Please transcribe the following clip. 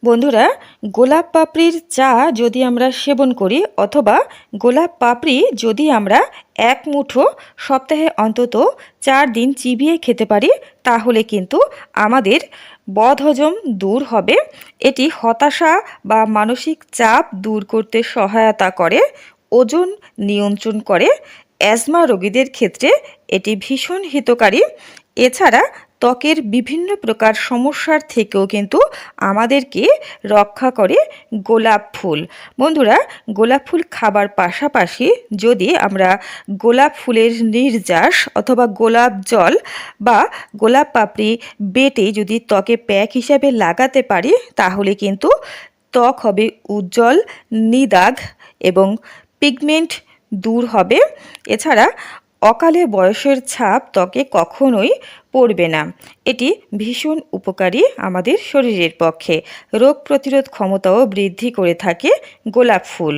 বন্ধুরা, গোলাপ পাপড়ির চা যদি আমরা সেবন করি অথবা গোলাপ পাপড়ি যদি আমরা এক মুঠো সপ্তাহে অন্তত 4 দিন চিবিয়ে খেতে পারি, তাহলে কিন্তু আমাদের বদহজম দূর হবে। এটি হতাশা বা মানসিক চাপ দূর করতে সহায়তা করে, ওজন নিয়ন্ত্রণ করে। অ্যাজমা রোগীদের ক্ষেত্রে এটি ভীষণ হিতকারী। এছাড়া ত্বকের বিভিন্ন প্রকার সমস্যার থেকেও কিন্তু আমাদেরকে রক্ষা করে গোলাপ ফুল। বন্ধুরা, গোলাপ ফুল খাবার পাশাপাশি যদি আমরা গোলাপ ফুলের নির্যাস অথবা গোলাপ জল বা গোলাপ পাপড়ি বেটে যদি ত্বকে প্যাক হিসাবে লাগাতে পারি, তাহলে কিন্তু ত্বক হবে উজ্জ্বল, নিদাগ এবং পিগমেন্ট দূর হবে। এছাড়া অকালে বয়সের ছাপ ত্বকে কখনোই পড়বে না। এটি ভীষণ উপকারী আমাদের শরীরের পক্ষে। রোগ প্রতিরোধ ক্ষমতাও বৃদ্ধি করে থাকে গোলাপ ফুল।